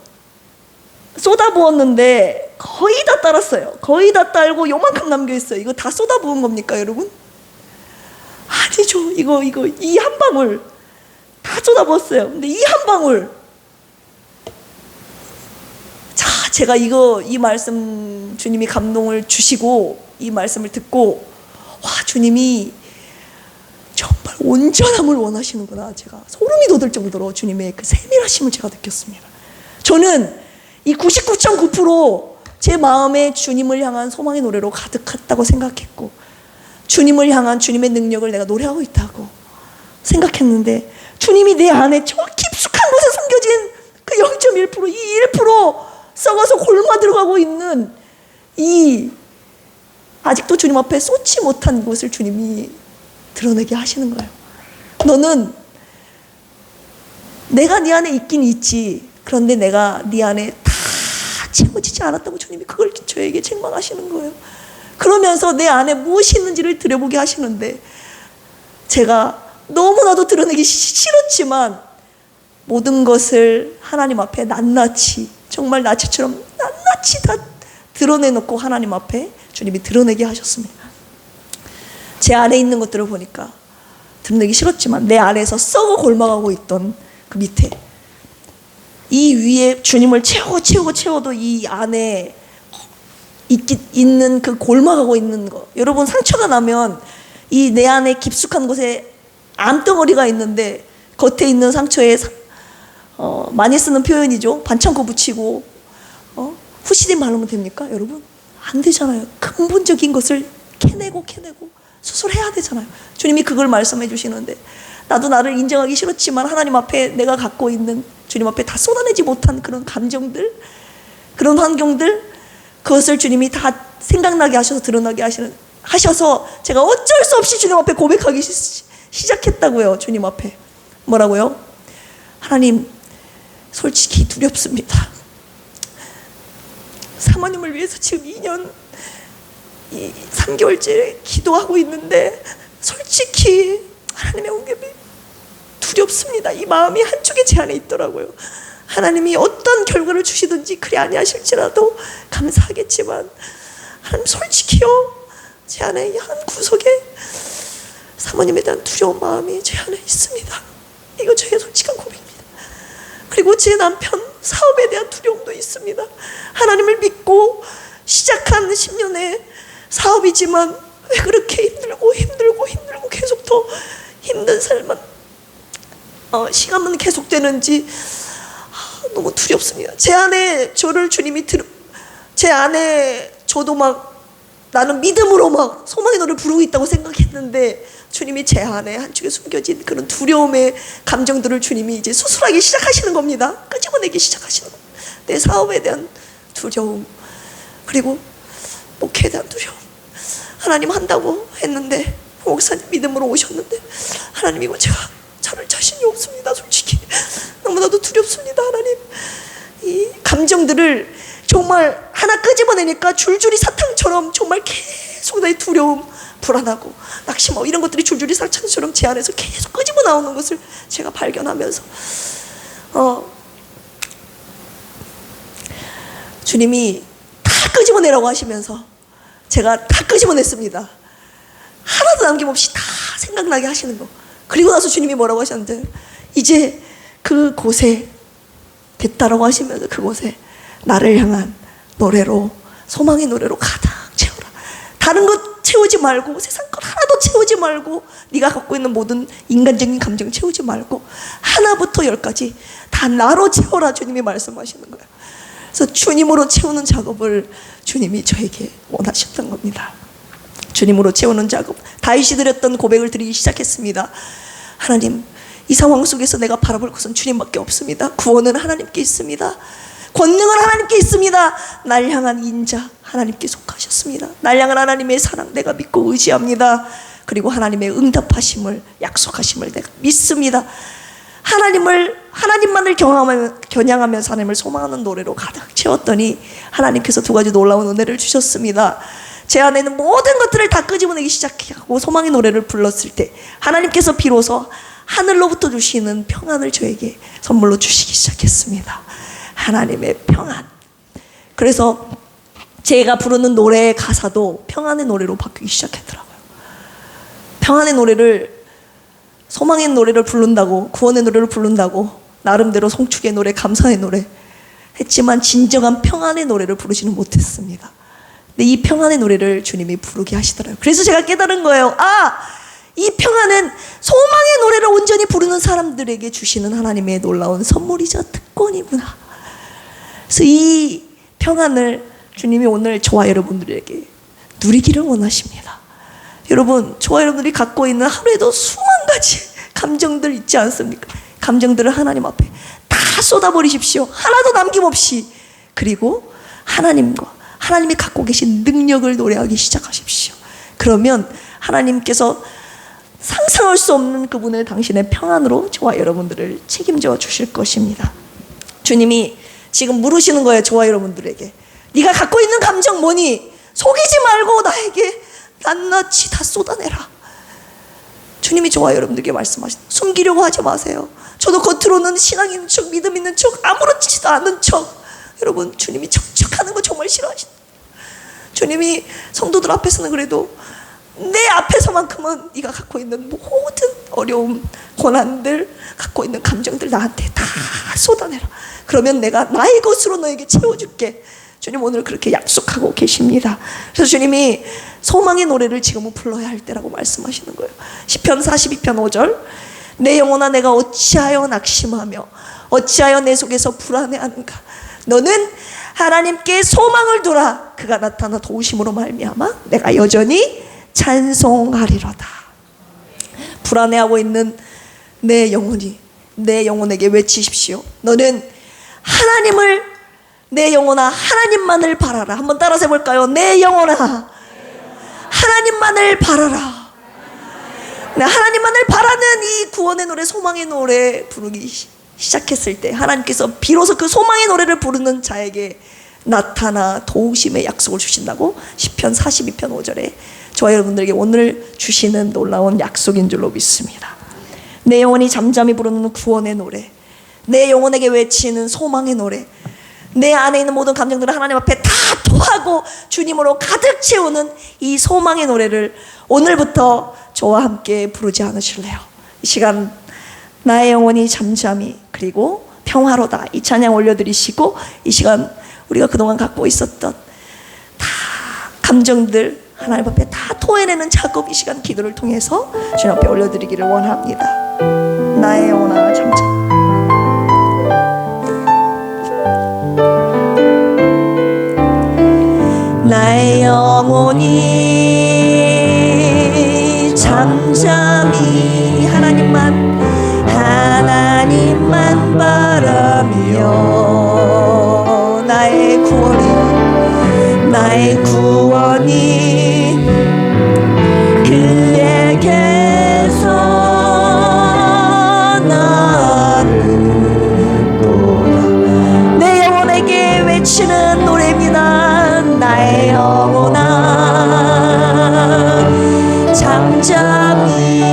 쏟아부었는데 거의 다 따랐어요. 거의 다 딸고 요만큼 남겨있어요. 이거 다 쏟아부은 겁니까, 여러분? 아니죠. 이거 이 한 방울 다 쏟아부었어요. 근데 이 한 방울, 자, 제가 이 말씀 주님이 감동을 주시고 이 말씀을 듣고, 와, 주님이 정말 온전함을 원하시는구나. 제가 소름이 돋을 정도로 주님의 그 세밀하심을 제가 느꼈습니다. 저는 이 99.9% 제 마음에 주님을 향한 소망의 노래로 가득했다고 생각했고, 주님을 향한 주님의 능력을 내가 노래하고 있다고 생각했는데, 주님이 내 안에 저 깊숙한 곳에 숨겨진 그 0.1%, 이 1% 썩어서 골마 들어가고 있는 이 아직도 주님 앞에 쏟지 못한 곳을 주님이 드러내게 하시는 거예요. 너는 내가 네 안에 있긴 있지, 그런데 내가 네 안에 다 채워지지 않았다고 주님이 그걸 저에게 책망하시는 거예요. 그러면서 내 안에 무엇이 있는지를 들여보게 하시는데, 제가 너무나도 드러내기 싫었지만 모든 것을 하나님 앞에 낱낱이, 정말 나치처럼 낱낱이 다 드러내놓고 하나님 앞에 주님이 드러내게 하셨습니다. 제 안에 있는 것들을 보니까 드러내기 싫었지만 내 안에서 썩어 골마가고 있던 그 밑에, 이 위에 주님을 채워도 이 안에 있는 그 골마가고 있는 거, 여러분, 상처가 나면 이 내 안에 깊숙한 곳에 암덩어리가 있는데 겉에 있는 상처에 많이 쓰는 표현이죠. 반창고 붙이고 후시딘 바르면 됩니까? 여러분 안 되잖아요. 근본적인 것을 캐내고 수술해야 되잖아요. 주님이 그걸 말씀해 주시는데, 나도 나를 인정하기 싫었지만 하나님 앞에 내가 갖고 있는, 주님 앞에 다 쏟아내지 못한 그런 감정들, 그런 환경들, 그것을 주님이 다 생각나게 하셔서 드러나게 하셔서 제가 어쩔 수 없이 주님 앞에 고백하기 시작했다고요. 주님 앞에 뭐라고요? 하나님, 솔직히 두렵습니다. 사모님을 위해서 지금 2년 3개월째 기도하고 있는데 솔직히 하나님의 응답이 두렵습니다. 이 마음이 한쪽에 제 안에 있더라고요. 하나님이 어떤 결과를 주시든지 그리 아니하실지라도 감사하겠지만, 하나님 솔직히요, 제 안에 이 한 구석에 사모님에 대한 두려운 마음이 제 안에 있습니다. 이거 저의 솔직한 고백입니다. 그리고 제 남편 사업에 대한 두려움도 있습니다. 하나님을 믿고 시작한 10년의 사업이지만 왜 그렇게 힘들고 계속 더 힘든 삶만 시간만 계속되는지 너무 두렵습니다. 제 안에 저를 주님이 제 안에 저도 막 나는 믿음으로 막 소망의 노래를 부르고 있다고 생각했는데, 주님이 제 안에 한쪽에 숨겨진 그런 두려움의 감정들을 주님이 이제 수술하기 시작하시는 겁니다. 끄집어내기 시작하시는 겁니다. 내 사업에 대한 두려움, 그리고 목회에 대한 두려움. 하나님 한다고 했는데, 목사님 믿음으로 오셨는데, 하나님 이거 제가 잘할 자신이 없습니다. 솔직히 너무나도 두렵습니다. 하나님, 이 감정들을 정말 하나 끄집어내니까 줄줄이 사탕처럼 정말 계속 나의 두려움, 불안하고 낙심, 이런 것들이 줄줄이 사탕처럼 제 안에서 계속 끄집어 나오는 것을 제가 발견하면서 주님이 다 끄집어내라고 하시면서 제가 다 끄집어냈습니다. 하나도 남김없이 다 생각나게 하시는 거. 그리고 나서 주님이 뭐라고 하셨는데, 이제 그곳에 됐다라고 하시면서 그곳에 나를 향한 노래로, 소망의 노래로 가득 채워라. 다른 것 채우지 말고, 세상 것 하나도 채우지 말고, 네가 갖고 있는 모든 인간적인 감정 채우지 말고 하나부터 열까지 다 나로 채워라. 주님이 말씀하시는 거예요. 그래서 주님으로 채우는 작업을 주님이 저에게 원하셨던 겁니다. 주님으로 채우는 작업. 다윗이 드렸던 고백을 드리기 시작했습니다. 하나님, 이 상황 속에서 내가 바라볼 것은 주님밖에 없습니다. 구원은 하나님께 있습니다. 권능은 하나님께 있습니다. 날 향한 인자 하나님께 속하셨습니다. 날 향한 하나님의 사랑 내가 믿고 의지합니다. 그리고 하나님의 응답하심을, 약속하심을 내가 믿습니다. 하나님만을 겨냥하면서 하나님을 소망하는 노래로 가득 채웠더니 하나님께서 두 가지 놀라운 은혜를 주셨습니다. 제 안에는 모든 것들을 다 끄집어내기 시작하고 소망의 노래를 불렀을 때 하나님께서 비로소 하늘로부터 주시는 평안을 저에게 선물로 주시기 시작했습니다. 하나님의 평안. 그래서 제가 부르는 노래의 가사도 평안의 노래로 바뀌기 시작했더라고요. 평안의 노래를, 소망의 노래를 부른다고, 구원의 노래를 부른다고 나름대로 송축의 노래, 감사의 노래 했지만 진정한 평안의 노래를 부르지는 못했습니다. 근데 이 평안의 노래를 주님이 부르게 하시더라고요. 그래서 제가 깨달은 거예요. 이 평안은 소망의 노래를 온전히 부르는 사람들에게 주시는 하나님의 놀라운 선물이자 특권이구나. 그래서 이 평안을 주님이 오늘 저와 여러분들에게 누리기를 원하십니다. 여러분, 저와 여러분들이 갖고 있는 하루에도 수만 가지 감정들 있지 않습니까? 감정들을 하나님 앞에 다 쏟아버리십시오. 하나도 남김없이. 그리고 하나님이 갖고 계신 능력을 노래하기 시작하십시오. 그러면 하나님께서 상상할 수 없는 그분의 당신의 평안으로 저와 여러분들을 책임져 주실 것입니다. 주님이 지금 물으시는 거예요. 저와 여러분들에게. 네가 갖고 있는 감정 뭐니? 속이지 말고 나에게 낱낱이 다 쏟아내라. 주님이 저와 여러분들에게 말씀하시는, 숨기려고 하지 마세요. 저도 겉으로는 신앙 있는 척, 믿음 있는 척, 아무렇지도 않은 척. 여러분, 주님이 척척하는 거 정말 싫어하신다. 주님이 성도들 앞에서는 그래도 내 앞에서만큼은 네가 갖고 있는 모든 어려움, 고난들, 갖고 있는 감정들 나한테 다 쏟아내라. 그러면 내가 나의 것으로 너에게 채워줄게. 주님 오늘 그렇게 약속하고 계십니다. 그래서 주님이 소망의 노래를 지금은 불러야 할 때라고 말씀하시는 거예요. 시편 42편 5절. 내 영혼아 내가 어찌하여 낙심하며 어찌하여 내 속에서 불안해하는가? 너는 하나님께 소망을 두라. 그가 나타나 도우심으로 말미암아 내가 여전히 찬송하리로다. 불안해하고 있는 내 영혼이, 내 영혼에게 외치십시오. 너는 하나님을, 내 영혼아 하나님만을 바라라. 한번 따라서 해볼까요? 내 영혼아 하나님만을 바라라. 하나님만을 바라는 이 구원의 노래, 소망의 노래 부르기 시작했을 때 하나님께서 비로소 그 소망의 노래를 부르는 자에게 나타나 도우심의 약속을 주신다고 시편 42편 5절에 저와 여러분들에게 오늘 주시는 놀라운 약속인 줄로 믿습니다. 내 영혼이 잠잠히 부르는 구원의 노래, 내 영혼에게 외치는 소망의 노래, 내 안에 있는 모든 감정들을 하나님 앞에 다 토하고 주님으로 가득 채우는 이 소망의 노래를 오늘부터 저와 함께 부르지 않으실래요? 이 시간 나의 영혼이 잠잠히 그리고 평화로다, 이 찬양 올려드리시고, 이 시간 우리가 그동안 갖고 있었던 다 감정들 하나님 앞에 다 토해내는 작업, 이 시간 기도를 통해서 주님 앞에 올려드리기를 원합니다. 나의 영혼아 잠잠. 나의 영혼이 잠잠히 하나님만 바라며 나의 구원이 그에게서 나는도다. 내 영혼에게 외치는 노래입니다. 나의 영혼아 잠잠히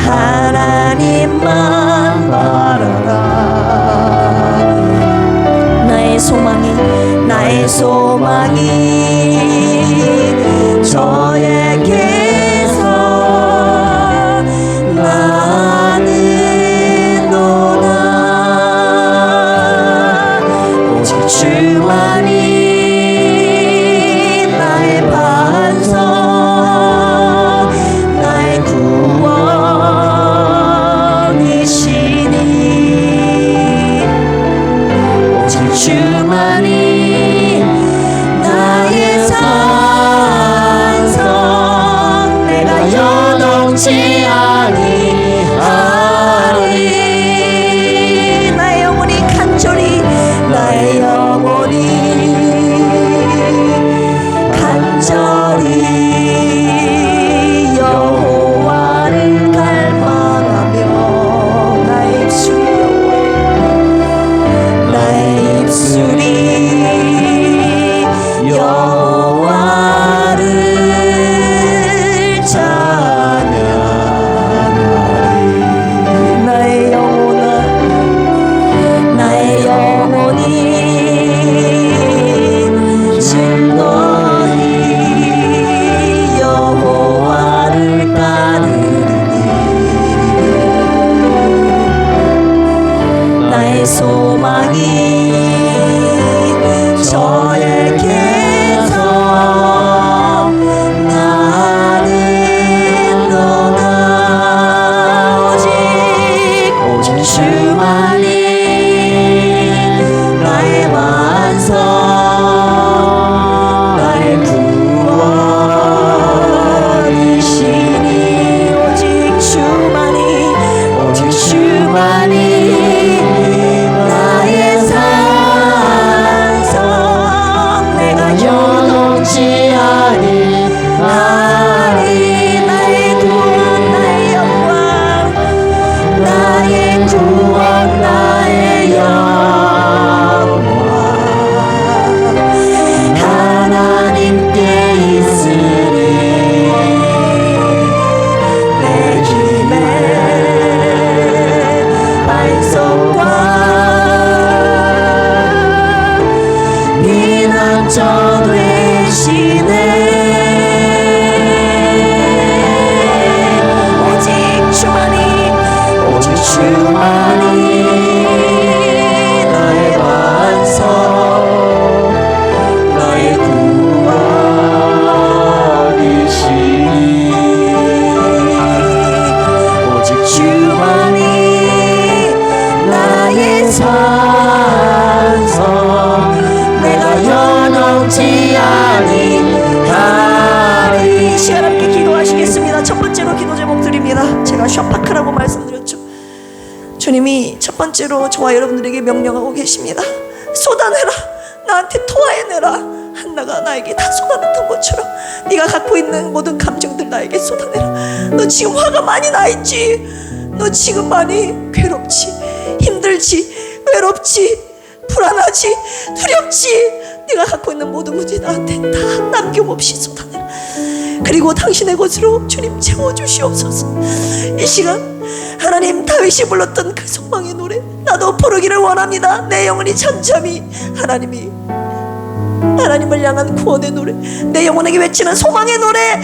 하나님만 바라라. 주님이 첫 번째로 저와 여러분들에게 명령하고 계십니다. 쏟아내라. 나한테 토해내라. 한나가 나에게 다 쏟아냈던 것처럼 네가 갖고 있는 모든 감정들 나에게 쏟아내라. 너 지금 화가 많이 나 있지? 너 지금 많이 괴롭지? 힘들지? 외롭지? 불안하지? 두렵지? 네가 갖고 있는 모든 문제 나한테 다 남김없이 쏟아내라. 그리고 당신의 것으로 주님 채워주시옵소서. 이 시간 하나님, 다윗이 불렀던 그 소망의 노래 나도 부르기를 원합니다. 내 영혼이 잠잠히 하나님을 향한 구원의 노래, 내 영혼에게 외치는 소망의 노래,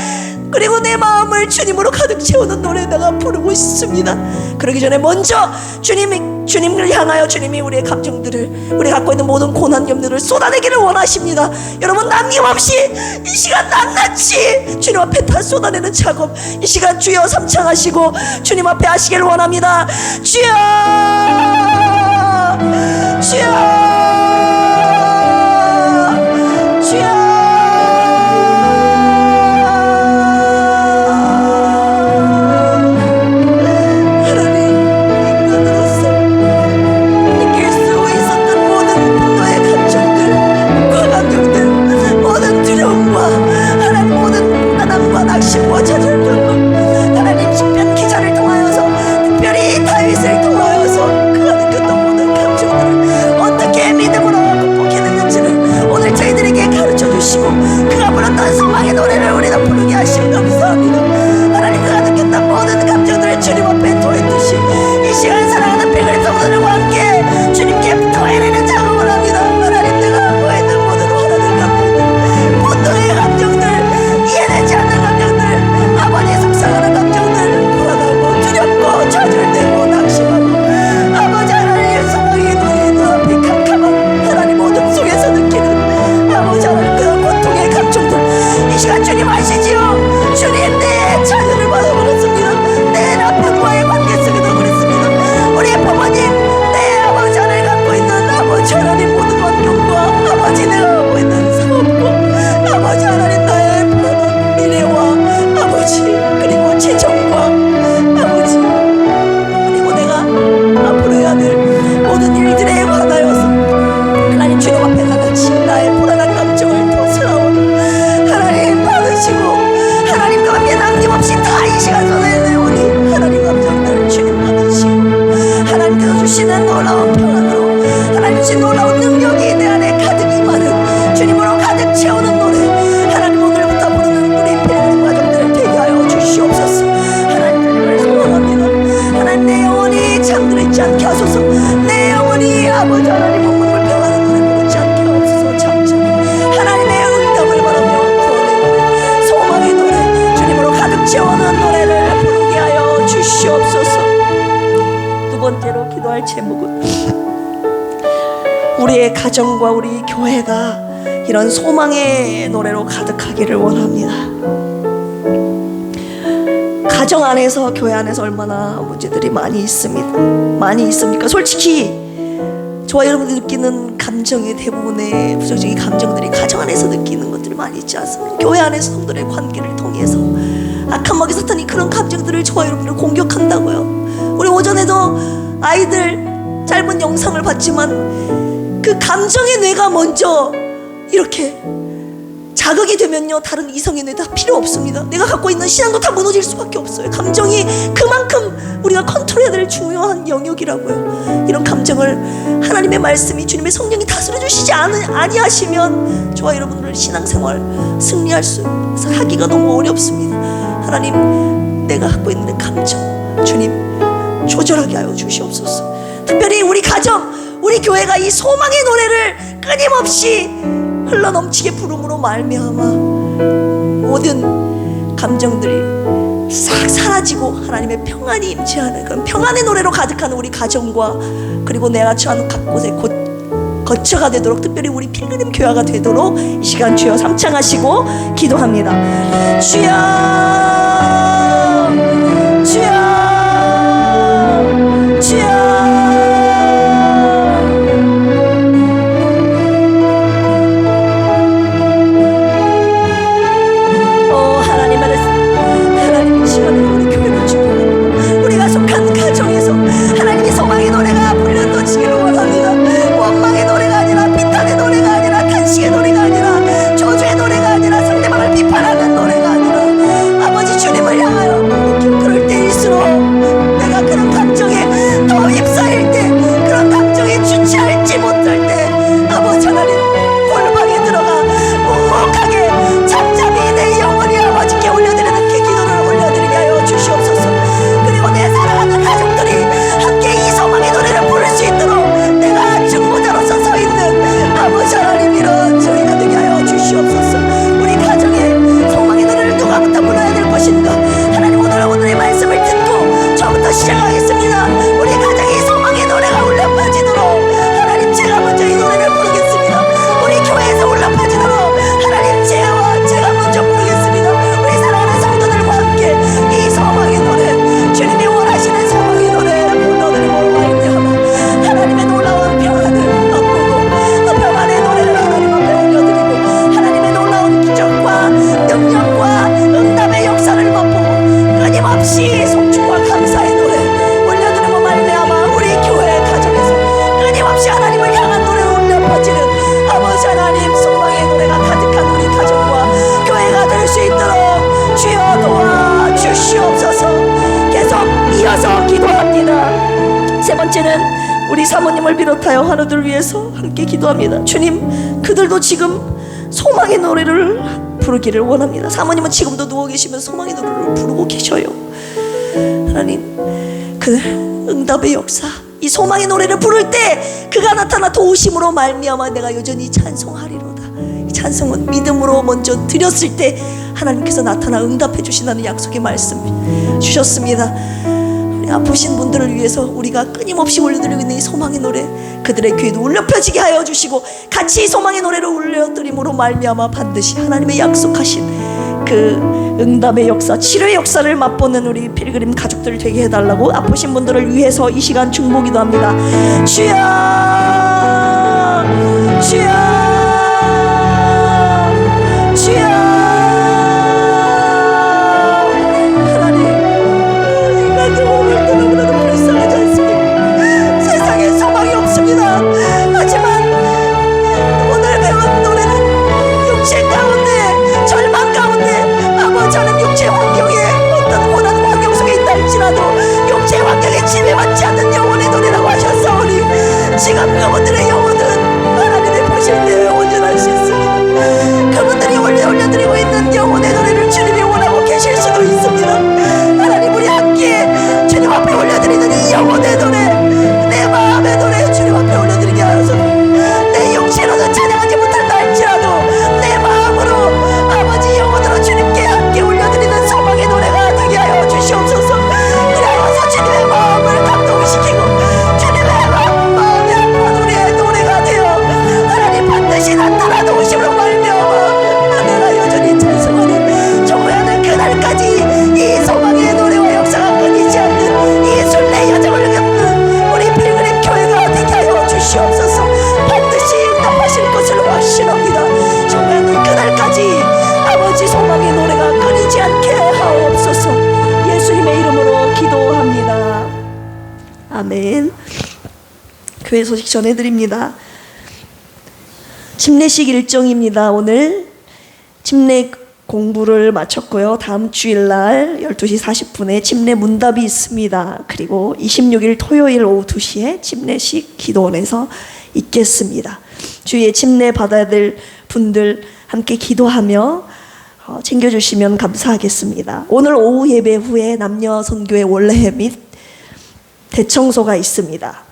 그리고 내 마음을 주님으로 가득 채우는 노래 내가 부르고 싶습니다. 그러기 전에 먼저 주님을 향하여 주님이 우리의 감정들을, 우리 갖고 있는 모든 고난 염려를 쏟아내기를 원하십니다. 여러분, 남김없이 이 시간 낱낱이 주님 앞에 다 쏟아내는 작업, 이 시간 주여 삼창하시고 주님 앞에 하시기를 원합니다. 주여, 주여, 주여. 낙심과 좌절과 하나님 시편 기자를 통하여서, 특별히 다윗을 통하여서 그가 느꼈던 모든 감정들을 어떻게 믿음으로 극복해냈는지를 오늘 저희들에게 가르쳐 주시고, 그가 불렀던 소망의 노래를 우리가 부르게 하시면 감사합니다. 하나님, 그가 느꼈던 모든 감정들을 주님 앞에 토해듯이 이 시간 사랑하는 백을 성도들과 함께 주님께 토해내는 작업을 합니다. 하나님, 내가 갖고 있는 모든 화나는 감정들, 분노의 감정들, 이해되지 않는 감정들, 아버지의 속상하는 감정들, 불안하고 두렵고 좌절되고 낙심하고, 아버지 하나님의 소망의 노래 눈앞에 캄캄한 하나님 어둠 속에서 느끼는 아버지 하나님 그런 고통의 감정들, 이 시간 주님 아시지요? 주님, 내 자녀를 받아버렸습니다. 내 남편과의 관계 속에도 그랬습니다. 우리 부모님, 내 아버지 하나님 갖고 있는 아버지 하나님 모든 환경과 아버지 내가 갖고 있는 사업과 아버지 하나님 나의 불안한 미래와 아버지, 그리고 재정과 아버지, 그리고 내가 앞으로 해야 될 모든 일들에 관하여서 하나님 주님 앞에 나같이 나의 불안한 감정을 토스러운 하나님 받으시고, 하나님 가운데 남김없이 다 이 시간 쏟아내오니 하나님 감정들을 주님 받으시고, 하나님께서 주시는 놀라운 평안으로, 하나님 주신 놀라운 능력이 내 안에 가득 임하는 주님으로 가득 채우는 노래, 하나님 오늘부터 부르는 우리 필리핀 가족들을 되게 하여 주시옵소서. 하나님, 주님을 소망합니다. 하나님, 내 영혼이 잠들어 있지 않게 하소서. 내 영혼이 아버지 하나님 몸을 불평하는 노래 부르지 않게 하옵소서. 잠잠히 하나님의 응답을 바라며 구원의 노래, 소망의 노래, 주님으로 가득 채우는 노래를 부르게 하여 주시옵소서. 두 번째로 기도할 제목은 우리의 가정과 우리 교회가 이런 소망의 노래로 가득하기를 원합니다. 가정 안에서, 교회 안에서 얼마나 문제들이 많이 있습니까? 솔직히 저와 여러분들이 느끼는 감정의 대부분의 부정적인 감정들이 가정 안에서 느끼는 것들이 많이 있지 않습니까? 교회 안에서 성도들의 관계를 통해서 악한 마귀 사탄이 그런 감정들을 저와 여러분들을 공격한다고요. 우리 오전에도 아이들 짧은 영상을 봤지만 그 감정의 뇌가 먼저 이렇게 자극이 되면요, 다른 이성의 뇌 다 필요 없습니다. 내가 갖고 있는 신앙도 다 무너질 수밖에 없어요. 감정이 그만큼 우리가 컨트롤해야 될 중요한 영역이라고요. 이런 감정을 하나님의 말씀이, 주님의 성령이 다스려 주시지 아니하시면 저와 여러분들 신앙생활 승리할 수 하기가 너무 어렵습니다. 하나님, 내가 갖고 있는 감정 주님 조절하게 하여 주시옵소서. 특별히 우리 가정, 우리 교회가 이 소망의 노래를 끊임없이 흘러넘치게 부름으로 말미암아 모든 감정들이 싹 사라지고 하나님의 평안이 임재하는 그런 평안의 노래로 가득한 우리 가정과, 그리고 내가 처한 각 곳에 거처가 되도록, 특별히 우리 필그림 교회가 되도록 이 시간 주여 삼창하시고 기도합니다. 주여, 주여, 주여. 하나님, 이 시간에 우리 교회를 축복합니다. 우리가 속한 가정에서 하나님의 소망이 능력과 응답의 역사를 맛보고 끊임없이 송축과 감사의 노래 올려드리고 말미암아 우리 교회 가정에서 끊임없이 하나님을 향한 노래를 울려 퍼지는 아버지 하나님 소망의 노래가 가득한 우리 가정과 교회가 될 수 있도록 주여 도와주시옵소서. 계속 이어서 기도합니다. 세 번째는 우리 사모님을 비롯하여 하루들 위해서 함께 기도합니다. 주님, 그들도 지금 소망의 노래를 부르기를 원합니다. 사모님은 지금도 누워 계시면 소망의 노래를 부르고 계셔요. 하나님, 그 응답의 역사, 이 소망의 노래를 부를 때 그가 나타나 도우심으로 말미암아 내가 여전히 찬송하리로다. 이 찬송은 믿음으로 먼저 드렸을 때 하나님께서 나타나 응답해 주신다는 약속의 말씀 주셨습니다. 우리 아프신 분들을 위해서 우리가 끊임없이 올려드리고 있는 이 소망의 노래, 그들의 귀에도 울려 펴지게 하여 주시고 같이 이 소망의 노래를 올려드림으로 말미암아 반드시 하나님의 약속하신 그 응답의 역사, 치료의 역사를 맛보는 우리 필그림 가족들 되게 해달라고 아프신 분들을 위해서 이 시간 중보기도 합니다. 주여, 주여, 주여. 하지만 오늘 배운 노래는 육체 가운데, 절망 가운데, 아버지 하는 육체 환경에 어떤 고난 환경 속에 있다 할지라도 육체 환경에 지배받지 않는 영혼의 노래라고 하셨사오니 지금 그분들의 영혼은 하나님이 보실 때 온전할 수 있습니다. 그분들이 올려드리고 있는 영혼의 노래를 주님이 원하고 계실 수도 있습니다. 하나님, 우리 함께 주님 앞에 올려드리는 이 영혼의 노래, 내 마음의 노래 주님 앞에 올려드리게 하소서. 내 육체로는 찬양하지 못한다 할지라도 내 마음으로 아버지 영혼으로 주님께 함께 올려드리는 소망의 노래가 되게 하여 주시옵소서. 그래서 주님의 마음을 감동시키고 주님의 마음의 아픈 우리의 노래가 되어 하나님 반드시 나타나 도우심으로 말미암아 내가 여전히 찬송하는 정말 그날까지 이 소망의 노래와 역사가 끊이지 않는 이 순례 여정을 겪는 우리 필그림 교회가 되게 하여 주시옵소서. 반드시 응답하실 것을 확신합니다. 정말 그날까지 아버지 소망의 노래가 끊이지 않게 하옵소서. 예수님의 이름으로 기도합니다. 아멘. 교회 소식 전해드립니다. 침례식 일정입니다. 오늘 침례 공부를 마쳤고요. 다음 주일날 12시 40분에 침례 문답이 있습니다. 그리고 26일 토요일 오후 2시에 침례식 기도원에서 있겠습니다. 주위에 침례 받아야 될 분들 함께 기도하며 챙겨주시면 감사하겠습니다. 오늘 오후 예배 후에 남녀 선교회 원례회 및 대청소가 있습니다.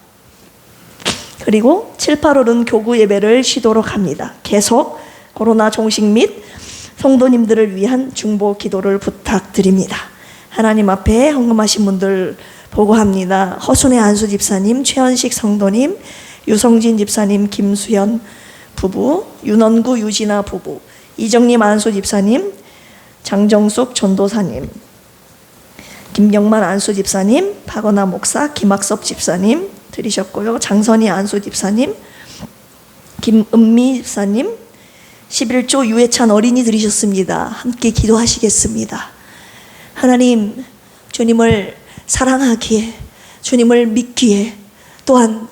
그리고 7, 8월은 교구 예배를 쉬도록 합니다. 계속 코로나 종식 및 성도님들을 위한 중보 기도를 부탁드립니다. 하나님 앞에 헌금하신 분들 보고합니다. 허순의 안수 집사님, 최현식 성도님, 유성진 집사님, 김수현 부부, 윤원구 유진아 부부, 이정림 안수 집사님, 장정숙 전도사님, 김경만 안수 집사님, 박원아 목사, 김학섭 집사님 드리셨고요. 장선희 안수 집사님, 김은미 집사님, 11조 유해찬 어린이 드리셨습니다. 함께 기도하시겠습니다. 하나님, 주님을 사랑하기에, 주님을 믿기에, 또한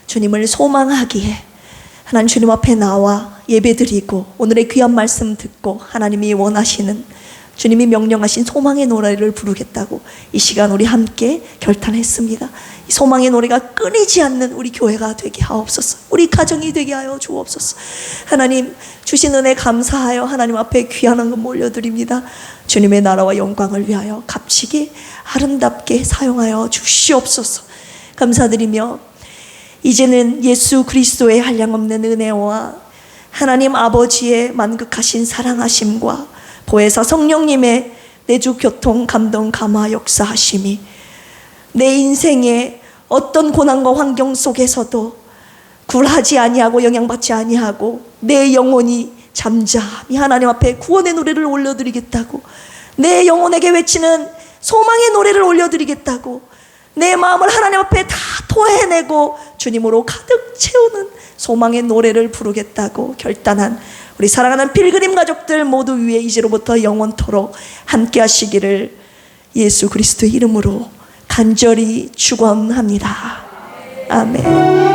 주님을 소망하기에 하나님 주님 앞에 나와 예배드리고 오늘의 귀한 말씀 듣고 하나님이 원하시는, 주님이 명령하신 소망의 노래를 부르겠다고 이 시간 우리 함께 결단했습니다. 이 소망의 노래가 끊이지 않는 우리 교회가 되게 하옵소서. 우리 가정이 되게 하여 주옵소서. 하나님 주신 은혜 감사하여 하나님 앞에 귀한 헌금 올려드립니다. 주님의 나라와 영광을 위하여 값지게 아름답게 사용하여 주시옵소서. 감사드리며 이제는 예수 그리스도의 한량없는 은혜와 하나님 아버지의 만극하신 사랑하심과 보혜사 성령님의 내주 교통 감동 감화 역사하심이 내 인생의 어떤 고난과 환경 속에서도 굴하지 아니하고 영향받지 아니하고 내 영혼이 잠잠히 하나님 앞에 구원의 노래를 올려드리겠다고, 내 영혼에게 외치는 소망의 노래를 올려드리겠다고, 내 마음을 하나님 앞에 다 토해내고 주님으로 가득 채우는 소망의 노래를 부르겠다고 결단한 우리 사랑하는 필그림 가족들 모두 위에 이제로부터 영원토록 함께 하시기를 예수 그리스도의 이름으로 간절히 축원합니다. 아멘.